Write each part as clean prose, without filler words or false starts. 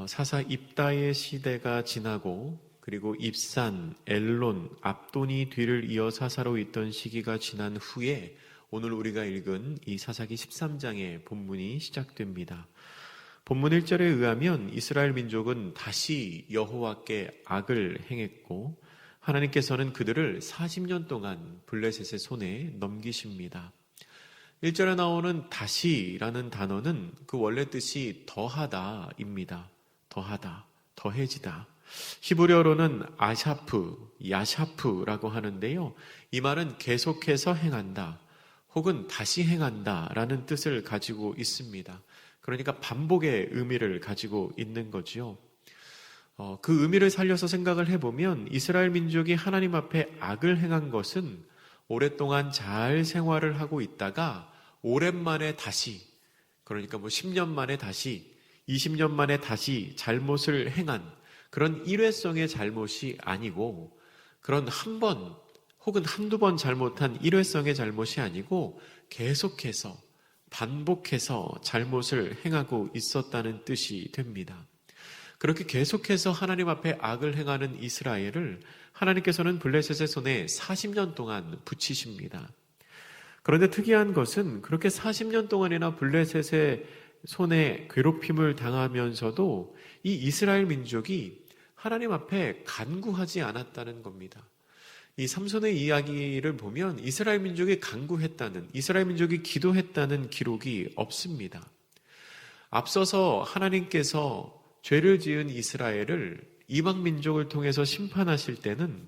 사사 입다의 시대가 지나고 그리고 입산, 엘론, 압돈이 뒤를 이어 사사로 있던 시기가 지난 후에 오늘 우리가 읽은 이 사사기 13장의 본문이 시작됩니다. 본문 1절에 의하면 이스라엘 민족은 다시 여호와께 악을 행했고 하나님께서는 그들을 40년 동안 블레셋의 손에 넘기십니다. 1절에 나오는 다시라는 단어는 그 원래 뜻이 더하다입니다. 더하다, 더해지다. 히브리어로는 아샤프, 야샤프라고 하는데요. 이 말은 계속해서 행한다 혹은 다시 행한다라는 뜻을 가지고 있습니다. 그러니까 반복의 의미를 가지고 있는 거죠. 그 의미를 살려서 생각을 해보면 이스라엘 민족이 하나님 앞에 악을 행한 것은 오랫동안 잘 생활을 하고 있다가 오랜만에 다시, 그러니까 10년 만에 다시, 20년 만에 다시 잘못을 행한 그런 일회성의 잘못이 아니고, 그런 한 번 혹은 한두 번 잘못한 일회성의 잘못이 아니고 계속해서 반복해서 잘못을 행하고 있었다는 뜻이 됩니다. 그렇게 계속해서 하나님 앞에 악을 행하는 이스라엘을 하나님께서는 블레셋의 손에 40년 동안 붙이십니다. 그런데 특이한 것은 그렇게 40년 동안이나 블레셋의 손에 괴롭힘을 당하면서도 이 이스라엘 민족이 하나님 앞에 간구하지 않았다는 겁니다. 이 삼손의 이야기를 보면 이스라엘 민족이 간구했다는, 이스라엘 민족이 기도했다는 기록이 없습니다. 앞서서 하나님께서 죄를 지은 이스라엘을 이방 민족을 통해서 심판하실 때는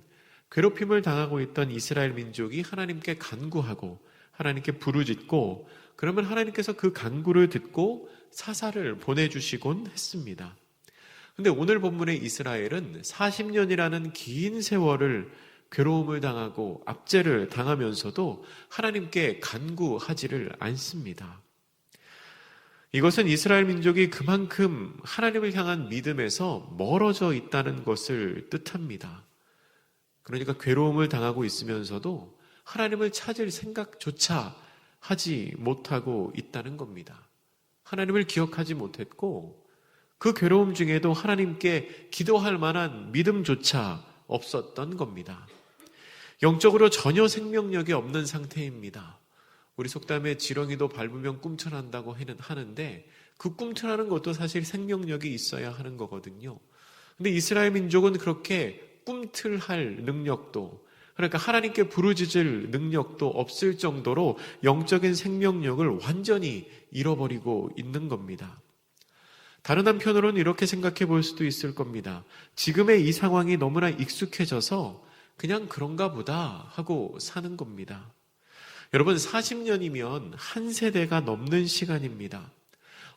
괴롭힘을 당하고 있던 이스라엘 민족이 하나님께 간구하고 하나님께 부르짖고 그러면 하나님께서 그 간구를 듣고 사사를 보내주시곤 했습니다. 그런데 오늘 본문의 이스라엘은 40년이라는 긴 세월을 괴로움을 당하고 압제를 당하면서도 하나님께 간구하지를 않습니다. 이것은 이스라엘 민족이 그만큼 하나님을 향한 믿음에서 멀어져 있다는 것을 뜻합니다. 그러니까 괴로움을 당하고 있으면서도 하나님을 찾을 생각조차 하지 못하고 있다는 겁니다. 하나님을 기억하지 못했고 그 괴로움 중에도 하나님께 기도할 만한 믿음조차 없었던 겁니다. 영적으로 전혀 생명력이 없는 상태입니다. 우리 속담에 지렁이도 밟으면 꿈틀한다고 하는데 그 꿈틀하는 것도 사실 생명력이 있어야 하는 거거든요. 근데 이스라엘 민족은 그렇게 꿈틀할 능력도, 그러니까 하나님께 부르짖을 능력도 없을 정도로 영적인 생명력을 완전히 잃어버리고 있는 겁니다. 다른 한편으로는 이렇게 생각해 볼 수도 있을 겁니다. 지금의 이 상황이 너무나 익숙해져서 그냥 그런가 보다 하고 사는 겁니다. 여러분, 40년이면 한 세대가 넘는 시간입니다.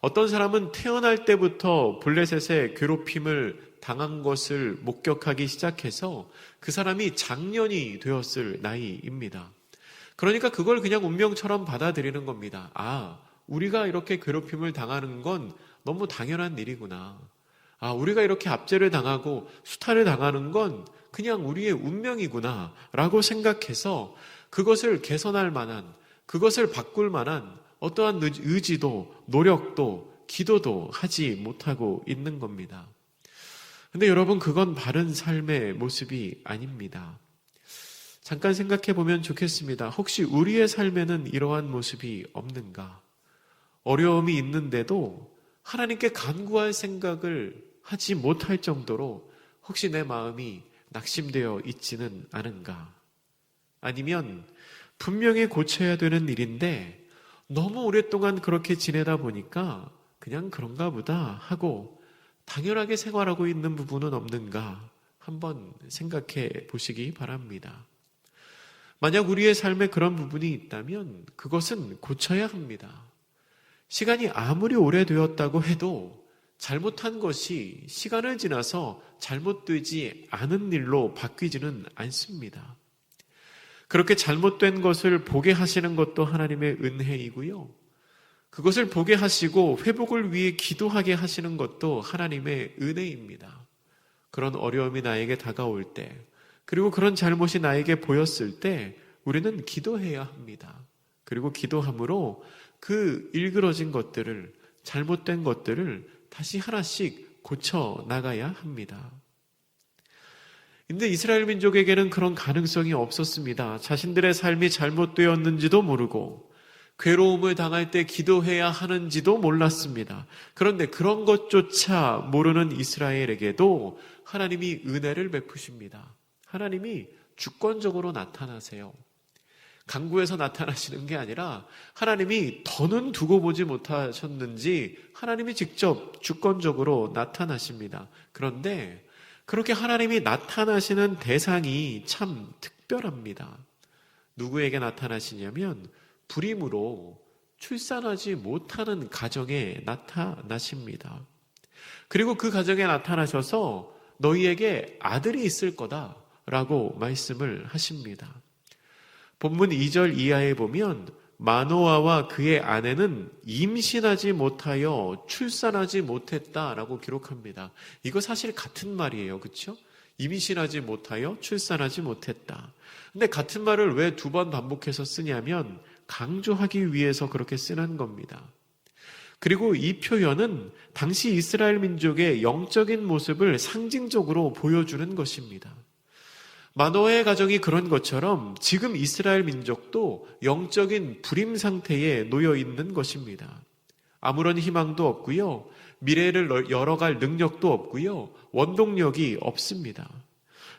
어떤 사람은 태어날 때부터 블레셋의 괴롭힘을 당한 것을 목격하기 시작해서 그 사람이 장년이 되었을 나이입니다. 그러니까 그걸 그냥 운명처럼 받아들이는 겁니다. 아, 우리가 이렇게 괴롭힘을 당하는 건 너무 당연한 일이구나. 아, 우리가 이렇게 압제를 당하고 수탈을 당하는 건 그냥 우리의 운명이구나 라고 생각해서 그것을 개선할 만한, 그것을 바꿀 만한 어떠한 의지도, 노력도, 기도도 하지 못하고 있는 겁니다. 근데 여러분, 그건 바른 삶의 모습이 아닙니다. 잠깐 생각해 보면 좋겠습니다. 혹시 우리의 삶에는 이러한 모습이 없는가? 어려움이 있는데도 하나님께 간구할 생각을 하지 못할 정도로 혹시 내 마음이 낙심되어 있지는 않은가? 아니면 분명히 고쳐야 되는 일인데 너무 오랫동안 그렇게 지내다 보니까 그냥 그런가 보다 하고 당연하게 생활하고 있는 부분은 없는가? 한번 생각해 보시기 바랍니다. 만약 우리의 삶에 그런 부분이 있다면 그것은 고쳐야 합니다. 시간이 아무리 오래되었다고 해도 잘못한 것이 시간을 지나서 잘못되지 않은 일로 바뀌지는 않습니다. 그렇게 잘못된 것을 보게 하시는 것도 하나님의 은혜이고요. 그것을 보게 하시고 회복을 위해 기도하게 하시는 것도 하나님의 은혜입니다. 그런 어려움이 나에게 다가올 때, 그리고 그런 잘못이 나에게 보였을 때 우리는 기도해야 합니다. 그리고 기도함으로 그 일그러진 것들을, 잘못된 것들을 다시 하나씩 고쳐 나가야 합니다. 근데 이스라엘 민족에게는 그런 가능성이 없었습니다. 자신들의 삶이 잘못되었는지도 모르고 괴로움을 당할 때 기도해야 하는지도 몰랐습니다. 그런데 그런 것조차 모르는 이스라엘에게도 하나님이 은혜를 베푸십니다. 하나님이 주권적으로 나타나세요. 강구해서 나타나시는 게 아니라 하나님이 더는 두고 보지 못하셨는지 하나님이 직접 주권적으로 나타나십니다. 그런데 그렇게 하나님이 나타나시는 대상이 참 특별합니다. 누구에게 나타나시냐면 불임으로 출산하지 못하는 가정에 나타나십니다. 그리고 그 가정에 나타나셔서 너희에게 아들이 있을 거다라고 말씀을 하십니다. 본문 2절 이하에 보면 마노아와 그의 아내는 임신하지 못하여 출산하지 못했다라고 기록합니다. 이거 사실 같은 말이에요. 그렇죠? 임신하지 못하여 출산하지 못했다. 근데 같은 말을 왜 두 번 반복해서 쓰냐면 강조하기 위해서 그렇게 쓰는 겁니다. 그리고 이 표현은 당시 이스라엘 민족의 영적인 모습을 상징적으로 보여주는 것입니다. 마노아의 가정이 그런 것처럼 지금 이스라엘 민족도 영적인 불임 상태에 놓여 있는 것입니다. 아무런 희망도 없고요. 미래를 열어갈 능력도 없고요. 원동력이 없습니다.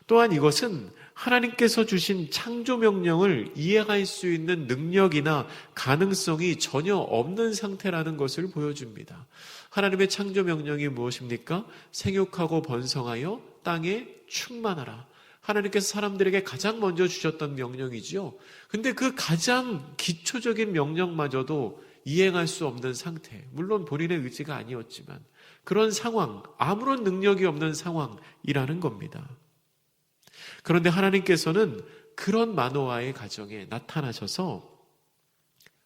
또한 이것은 하나님께서 주신 창조 명령을 이해할 수 있는 능력이나 가능성이 전혀 없는 상태라는 것을 보여줍니다. 하나님의 창조 명령이 무엇입니까? 생육하고 번성하여 땅에 충만하라. 하나님께서 사람들에게 가장 먼저 주셨던 명령이지요. 근데 그 가장 기초적인 명령마저도 이행할 수 없는 상태, 물론 본인의 의지가 아니었지만 그런 상황, 아무런 능력이 없는 상황이라는 겁니다. 그런데 하나님께서는 그런 마노아의 가정에 나타나셔서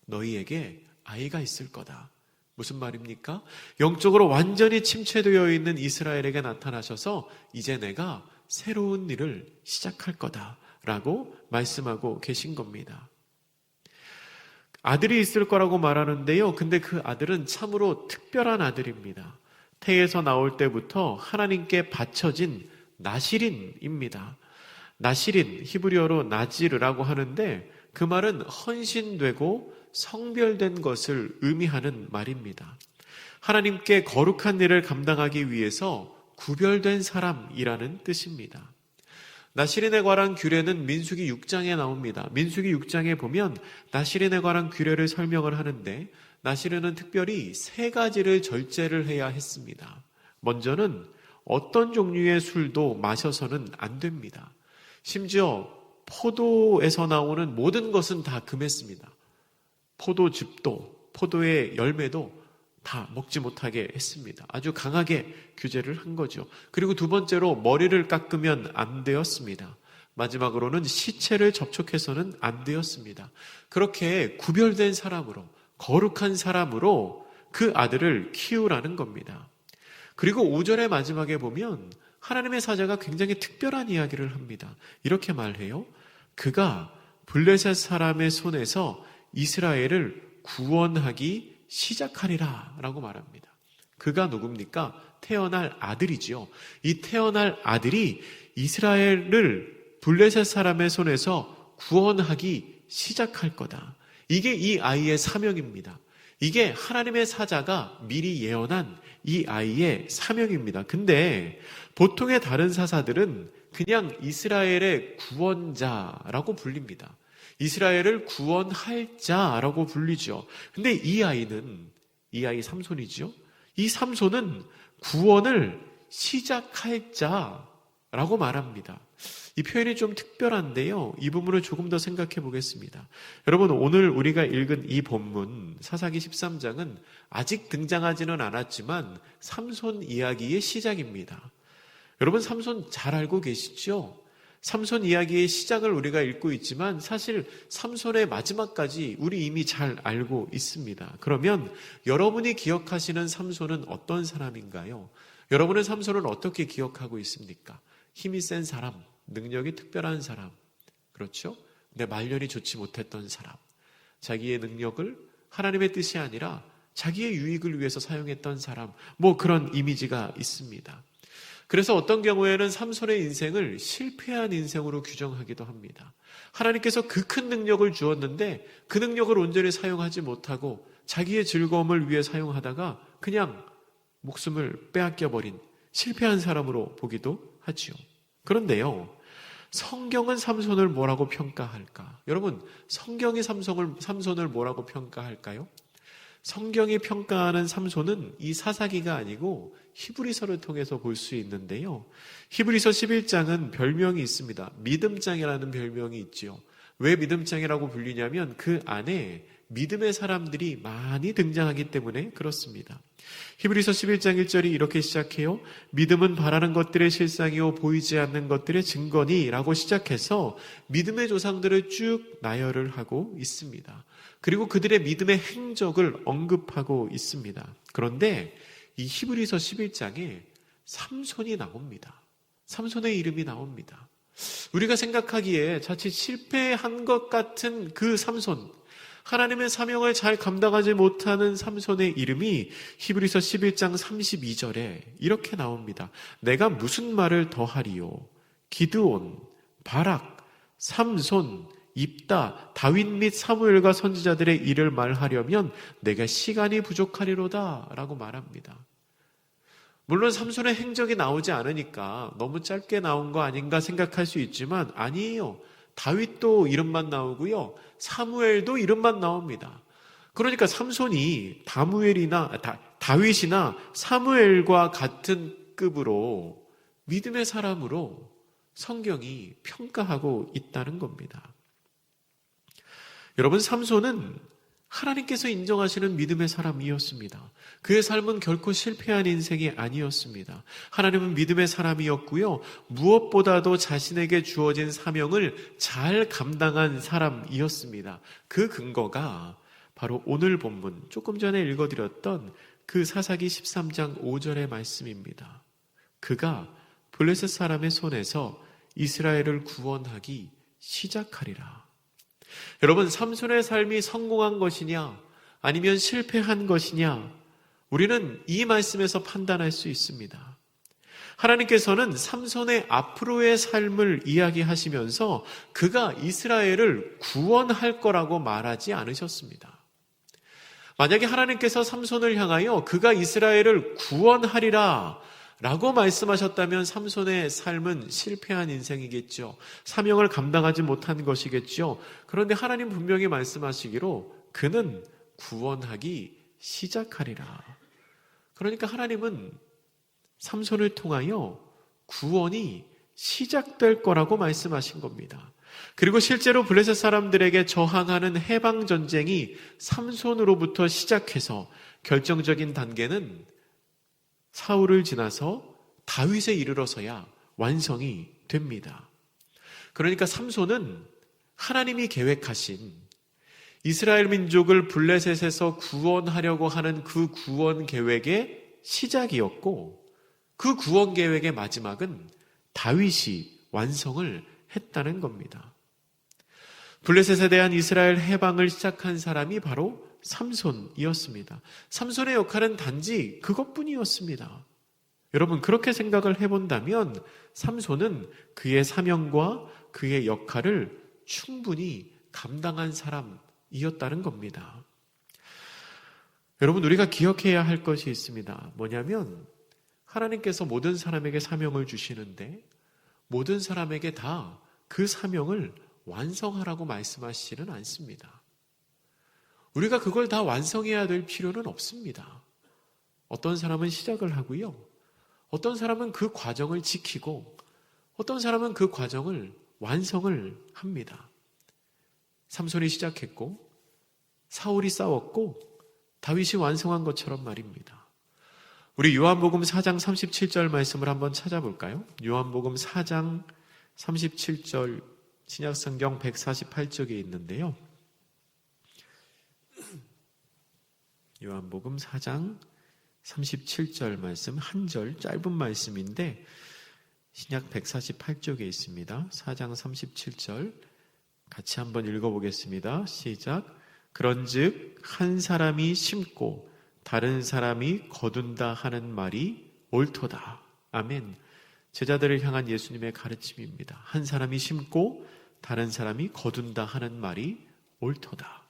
너희에게 아이가 있을 거다. 무슨 말입니까? 영적으로 완전히 침체되어 있는 이스라엘에게 나타나셔서 이제 내가 새로운 일을 시작할 거다라고 말씀하고 계신 겁니다. 아들이 있을 거라고 말하는데요. 근데 그 아들은 참으로 특별한 아들입니다. 태에서 나올 때부터 하나님께 바쳐진 나시린입니다. 나시린, 히브리어로 나지르라고 하는데 그 말은 헌신되고 성별된 것을 의미하는 말입니다. 하나님께 거룩한 일을 감당하기 위해서 구별된 사람이라는 뜻입니다. 나시린에 관한 규례는 민수기 6장에 나옵니다. 민수기 6장에 보면 나시린에 관한 규례를 설명을 하는데 나시린은 특별히 세 가지를 절제를 해야 했습니다. 먼저는 어떤 종류의 술도 마셔서는 안 됩니다. 심지어 포도에서 나오는 모든 것은 다 금했습니다. 포도즙도, 포도의 열매도 다 먹지 못하게 했습니다. 아주 강하게 규제를 한 거죠. 그리고 두 번째로 머리를 깎으면 안 되었습니다. 마지막으로는 시체를 접촉해서는 안 되었습니다. 그렇게 구별된 사람으로, 거룩한 사람으로 그 아들을 키우라는 겁니다. 그리고 5절의 마지막에 보면 하나님의 사자가 굉장히 특별한 이야기를 합니다. 이렇게 말해요. 그가 블레셋 사람의 손에서 이스라엘을 구원하기 시작하리라 라고 말합니다. 그가 누굽니까? 태어날 아들이지요. 이 태어날 아들이 이스라엘을 블레셋 사람의 손에서 구원하기 시작할 거다. 이게 이 아이의 사명입니다. 이게 하나님의 사자가 미리 예언한 이 아이의 사명입니다. 근데 보통의 다른 사사들은 그냥 이스라엘의 구원자라고 불립니다. 이스라엘을 구원할 자라고 불리죠. 근데 이 아이 삼손이죠. 이 삼손은 구원을 시작할 자라고 말합니다. 이 표현이 좀 특별한데요. 이 부분을 조금 더 생각해 보겠습니다. 여러분, 오늘 우리가 읽은 이 본문 사사기 13장은 아직 등장하지는 않았지만 삼손 이야기의 시작입니다. 여러분, 삼손 잘 알고 계시죠? 삼손 이야기의 시작을 우리가 읽고 있지만 사실 삼손의 마지막까지 우리 이미 잘 알고 있습니다. 그러면 여러분이 기억하시는 삼손은 어떤 사람인가요? 여러분의 삼손은 어떻게 기억하고 있습니까? 힘이 센 사람, 능력이 특별한 사람, 그렇죠? 근데 말년이 좋지 못했던 사람, 자기의 능력을 하나님의 뜻이 아니라 자기의 유익을 위해서 사용했던 사람, 뭐 그런 이미지가 있습니다. 그래서 어떤 경우에는 삼손의 인생을 실패한 인생으로 규정하기도 합니다. 하나님께서 그 큰 능력을 주었는데 그 능력을 온전히 사용하지 못하고 자기의 즐거움을 위해 사용하다가 그냥 목숨을 빼앗겨버린 실패한 사람으로 보기도 하지요. 그런데요, 성경은 삼손을 뭐라고 평가할까? 여러분, 성경이 삼손을 뭐라고 평가할까요? 성경이 평가하는 삼손은 이 사사기가 아니고 히브리서를 통해서 볼 수 있는데요. 히브리서 11장은 별명이 있습니다. 믿음장이라는 별명이 있지요. 왜 믿음장이라고 불리냐면 그 안에 믿음의 사람들이 많이 등장하기 때문에 그렇습니다. 히브리서 11장 1절이 이렇게 시작해요. 믿음은 바라는 것들의 실상이요 보이지 않는 것들의 증거니 라고 시작해서 믿음의 조상들을 쭉 나열을 하고 있습니다. 그리고 그들의 믿음의 행적을 언급하고 있습니다. 그런데 이 히브리서 11장에 삼손이 나옵니다. 삼손의 이름이 나옵니다. 우리가 생각하기에 자칫 실패한 것 같은 그 삼손, 하나님의 사명을 잘 감당하지 못하는 삼손의 이름이 히브리서 11장 32절에 이렇게 나옵니다. 내가 무슨 말을 더하리요? 기드온, 바락, 삼손, 입다, 다윗 및 사무엘과 선지자들의 일을 말하려면 내가 시간이 부족하리로다 라고 말합니다. 물론 삼손의 행적이 나오지 않으니까 너무 짧게 나온 거 아닌가 생각할 수 있지만 아니에요. 다윗도 이름만 나오고요. 사무엘도 이름만 나옵니다. 그러니까 삼손이 다윗이나 사무엘과 같은 급으로 믿음의 사람으로 성경이 평가하고 있다는 겁니다. 여러분, 삼손은 하나님께서 인정하시는 믿음의 사람이었습니다. 그의 삶은 결코 실패한 인생이 아니었습니다. 하나님은 믿음의 사람이었고요. 무엇보다도 자신에게 주어진 사명을 잘 감당한 사람이었습니다. 그 근거가 바로 오늘 본문, 조금 전에 읽어드렸던 그 사사기 13장 5절의 말씀입니다. 그가 블레셋 사람의 손에서 이스라엘을 구원하기 시작하리라. 여러분, 삼손의 삶이 성공한 것이냐 아니면 실패한 것이냐, 우리는 이 말씀에서 판단할 수 있습니다. 하나님께서는 삼손의 앞으로의 삶을 이야기하시면서 그가 이스라엘을 구원할 거라고 말하지 않으셨습니다. 만약에 하나님께서 삼손을 향하여 그가 이스라엘을 구원하리라 라고 말씀하셨다면 삼손의 삶은 실패한 인생이겠죠. 사명을 감당하지 못한 것이겠죠. 그런데 하나님 분명히 말씀하시기로 그는 구원하기 시작하리라. 그러니까 하나님은 삼손을 통하여 구원이 시작될 거라고 말씀하신 겁니다. 그리고 실제로 블레셋 사람들에게 저항하는 해방 전쟁이 삼손으로부터 시작해서 결정적인 단계는 사울을 지나서 다윗에 이르러서야 완성이 됩니다. 그러니까 삼손은 하나님이 계획하신 이스라엘 민족을 블레셋에서 구원하려고 하는 그 구원 계획의 시작이었고, 그 구원 계획의 마지막은 다윗이 완성을 했다는 겁니다. 블레셋에 대한 이스라엘 해방을 시작한 사람이 바로 삼손이었습니다. 삼손의 역할은 단지 그것뿐이었습니다. 여러분, 그렇게 생각을 해본다면 삼손은 그의 사명과 그의 역할을 충분히 감당한 사람이었다는 겁니다. 여러분, 우리가 기억해야 할 것이 있습니다. 뭐냐면 하나님께서 모든 사람에게 사명을 주시는데 모든 사람에게 다 그 사명을 완성하라고 말씀하시지는 않습니다. 우리가 그걸 다 완성해야 될 필요는 없습니다. 어떤 사람은 시작을 하고요. 어떤 사람은 그 과정을 지키고 어떤 사람은 그 과정을 완성을 합니다. 삼손이 시작했고 사울이 싸웠고 다윗이 완성한 것처럼 말입니다. 우리 요한복음 4장 37절 말씀을 한번 찾아볼까요? 요한복음 4장 37절 신약성경 148쪽에 있는데요. 요한복음 4장 37절 말씀, 한 절 짧은 말씀인데 신약 148쪽에 있습니다. 4장 37절 같이 한번 읽어보겠습니다. 시작. 그런즉 한 사람이 심고 다른 사람이 거둔다 하는 말이 옳도다. 아멘. 제자들을 향한 예수님의 가르침입니다. 한 사람이 심고 다른 사람이 거둔다 하는 말이 옳도다.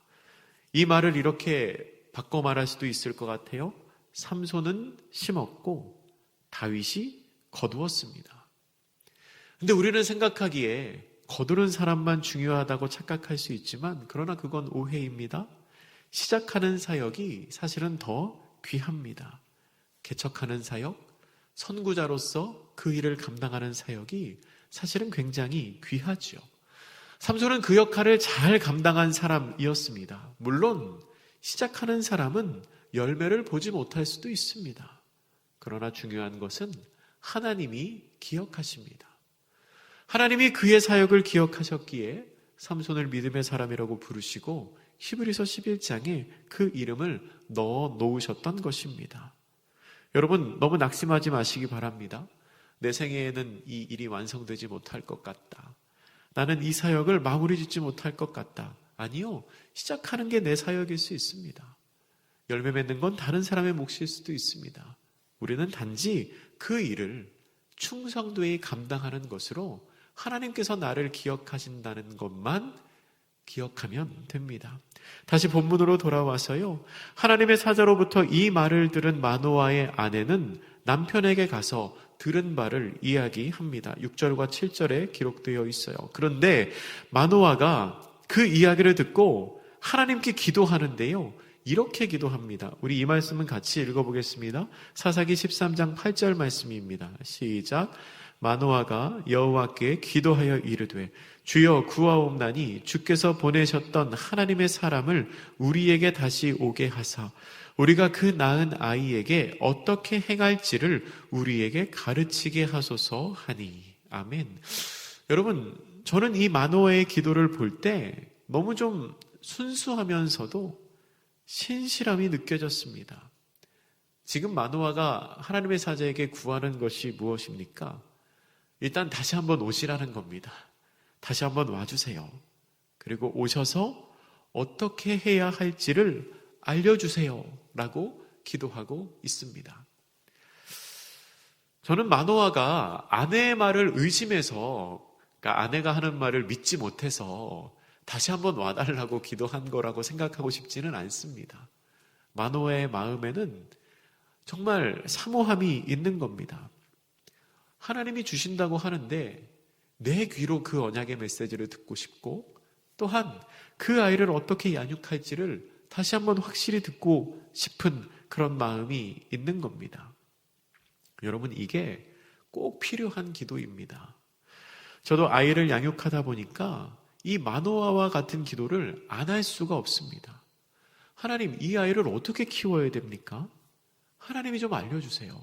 이 말을 이렇게 바꿔 말할 수도 있을 것 같아요. 삼손은 심었고 다윗이 거두었습니다. 근데 우리는 생각하기에 거두는 사람만 중요하다고 착각할 수 있지만, 그러나 그건 오해입니다. 시작하는 사역이 사실은 더 귀합니다. 개척하는 사역, 선구자로서 그 일을 감당하는 사역이 사실은 굉장히 귀하죠. 삼손은 그 역할을 잘 감당한 사람이었습니다. 물론 시작하는 사람은 열매를 보지 못할 수도 있습니다. 그러나 중요한 것은 하나님이 기억하십니다. 하나님이 그의 사역을 기억하셨기에 삼손을 믿음의 사람이라고 부르시고 히브리서 11장에 그 이름을 넣어 놓으셨던 것입니다. 여러분, 너무 낙심하지 마시기 바랍니다. 내 생애에는 이 일이 완성되지 못할 것 같다. 나는 이 사역을 마무리 짓지 못할 것 같다. 아니요, 시작하는 게 내 사역일 수 있습니다. 열매 맺는 건 다른 사람의 몫일 수도 있습니다. 우리는 단지 그 일을 충성되이 감당하는 것으로 하나님께서 나를 기억하신다는 것만 기억하면 됩니다. 다시 본문으로 돌아와서요, 하나님의 사자로부터 이 말을 들은 마노아의 아내는 남편에게 가서 들은 바를 이야기합니다. 6절과 7절에 기록되어 있어요. 그런데 마노아가 그 이야기를 듣고 하나님께 기도하는데요, 이렇게 기도합니다. 우리 이 말씀은 같이 읽어보겠습니다. 사사기 13장 8절 말씀입니다. 시작. 마노아가 여호와께 기도하여 이르되 주여 구하옵나니 주께서 보내셨던 하나님의 사람을 우리에게 다시 오게 하사 우리가 그 낳은 아이에게 어떻게 행할지를 우리에게 가르치게 하소서 하니. 아멘. 여러분, 저는 이 마노아의 기도를 볼 때 너무 좀 순수하면서도 신실함이 느껴졌습니다. 지금 마노아가 하나님의 사자에게 구하는 것이 무엇입니까? 일단 다시 한번 오시라는 겁니다. 다시 한번 와주세요. 그리고 오셔서 어떻게 해야 할지를 알려주세요 라고 기도하고 있습니다. 저는 마노아가 아내의 말을 의심해서, 그러니까 아내가 하는 말을 믿지 못해서 다시 한번 와달라고 기도한 거라고 생각하고 싶지는 않습니다. 마노아의 마음에는 정말 사모함이 있는 겁니다. 하나님이 주신다고 하는데 내 귀로 그 언약의 메시지를 듣고 싶고, 또한 그 아이를 어떻게 양육할지를 다시 한번 확실히 듣고 싶은 그런 마음이 있는 겁니다. 여러분, 이게 꼭 필요한 기도입니다. 저도 아이를 양육하다 보니까 이 마노아와 같은 기도를 안 할 수가 없습니다. 하나님, 이 아이를 어떻게 키워야 됩니까? 하나님이 좀 알려주세요.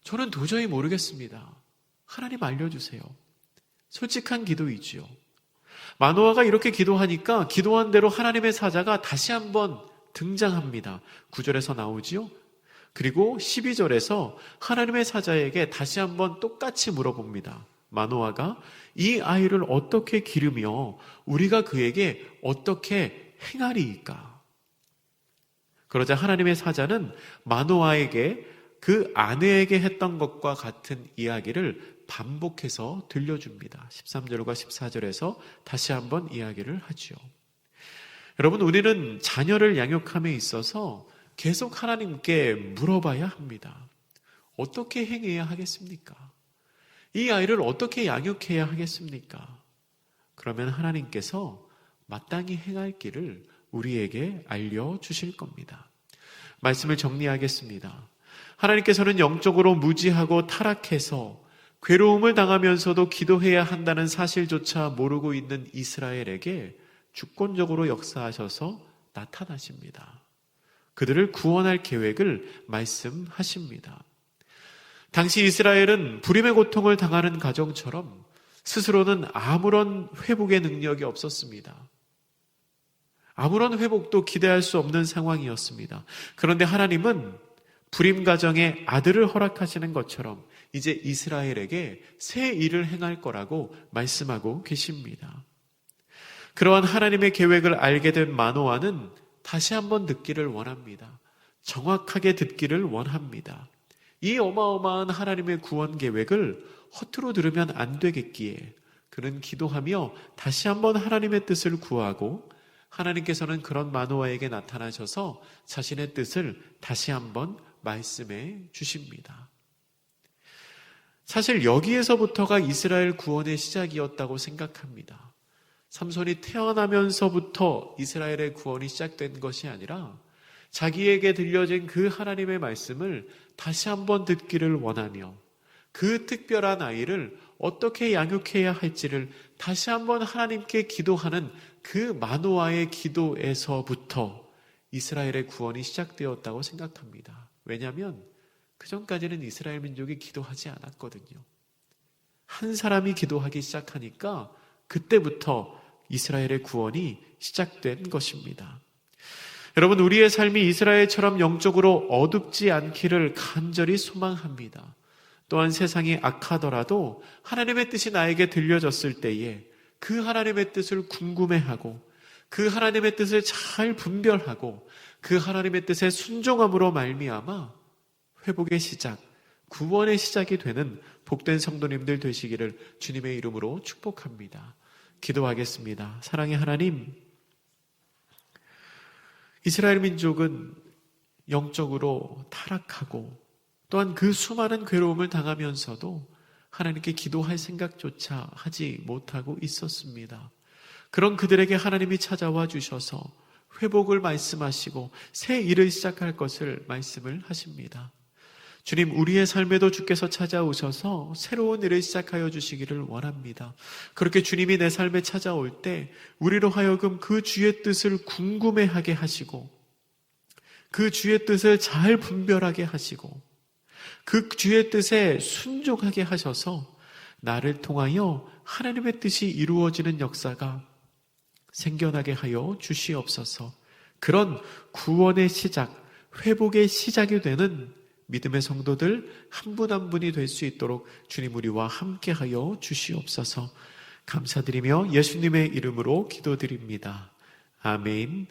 저는 도저히 모르겠습니다. 하나님 알려주세요. 솔직한 기도이지요. 마노아가 이렇게 기도하니까 기도한 대로 하나님의 사자가 다시 한번 등장합니다. 9절에서 나오지요. 그리고 12절에서 하나님의 사자에게 다시 한번 똑같이 물어봅니다. 마노아가 이 아이를 어떻게 기르며 우리가 그에게 어떻게 행하리이까? 그러자 하나님의 사자는 마노아에게 그 아내에게 했던 것과 같은 이야기를 반복해서 들려줍니다. 13절과 14절에서 다시 한번 이야기를 하죠. 여러분, 우리는 자녀를 양육함에 있어서 계속 하나님께 물어봐야 합니다. 어떻게 행해야 하겠습니까? 이 아이를 어떻게 양육해야 하겠습니까? 그러면 하나님께서 마땅히 행할 길을 우리에게 알려주실 겁니다. 말씀을 정리하겠습니다. 하나님께서는 영적으로 무지하고 타락해서 괴로움을 당하면서도 기도해야 한다는 사실조차 모르고 있는 이스라엘에게 주권적으로 역사하셔서 나타나십니다. 그들을 구원할 계획을 말씀하십니다. 당시 이스라엘은 불임의 고통을 당하는 가정처럼 스스로는 아무런 회복의 능력이 없었습니다. 아무런 회복도 기대할 수 없는 상황이었습니다. 그런데 하나님은 불임 가정에 아들을 허락하시는 것처럼 이제 이스라엘에게 새 일을 행할 거라고 말씀하고 계십니다. 그러한 하나님의 계획을 알게 된 마노아는 다시 한번 듣기를 원합니다. 정확하게 듣기를 원합니다. 이 어마어마한 하나님의 구원 계획을 허투루 들으면 안 되겠기에 그는 기도하며 다시 한번 하나님의 뜻을 구하고 하나님께서는 그런 마노아에게 나타나셔서 자신의 뜻을 다시 한번 말씀해 주십니다. 사실 여기에서부터가 이스라엘 구원의 시작이었다고 생각합니다. 삼손이 태어나면서부터 이스라엘의 구원이 시작된 것이 아니라 자기에게 들려진 그 하나님의 말씀을 다시 한번 듣기를 원하며 그 특별한 아이를 어떻게 양육해야 할지를 다시 한번 하나님께 기도하는 그 마노아의 기도에서부터 이스라엘의 구원이 시작되었다고 생각합니다. 왜냐하면 그 전까지는 이스라엘 민족이 기도하지 않았거든요. 한 사람이 기도하기 시작하니까 그때부터 이스라엘의 구원이 시작된 것입니다. 여러분, 우리의 삶이 이스라엘처럼 영적으로 어둡지 않기를 간절히 소망합니다. 또한 세상이 악하더라도 하나님의 뜻이 나에게 들려졌을 때에 그 하나님의 뜻을 궁금해하고 그 하나님의 뜻을 잘 분별하고 그 하나님의 뜻에 순종함으로 말미암아 회복의 시작, 구원의 시작이 되는 복된 성도님들 되시기를 주님의 이름으로 축복합니다. 기도하겠습니다. 사랑의 하나님, 이스라엘 민족은 영적으로 타락하고 또한 그 수많은 괴로움을 당하면서도 하나님께 기도할 생각조차 하지 못하고 있었습니다. 그런 그들에게 하나님이 찾아와 주셔서 회복을 말씀하시고 새 일을 시작할 것을 말씀을 하십니다. 주님, 우리의 삶에도 주께서 찾아오셔서 새로운 일을 시작하여 주시기를 원합니다. 그렇게 주님이 내 삶에 찾아올 때 우리로 하여금 그 주의 뜻을 궁금해하게 하시고 그 주의 뜻을 잘 분별하게 하시고 그 주의 뜻에 순종하게 하셔서 나를 통하여 하나님의 뜻이 이루어지는 역사가 생겨나게 하여 주시옵소서. 그런 구원의 시작, 회복의 시작이 되는 믿음의 성도들 한 분 한 분이 될 수 있도록 주님 우리와 함께하여 주시옵소서. 감사드리며 예수님의 이름으로 기도드립니다. 아멘.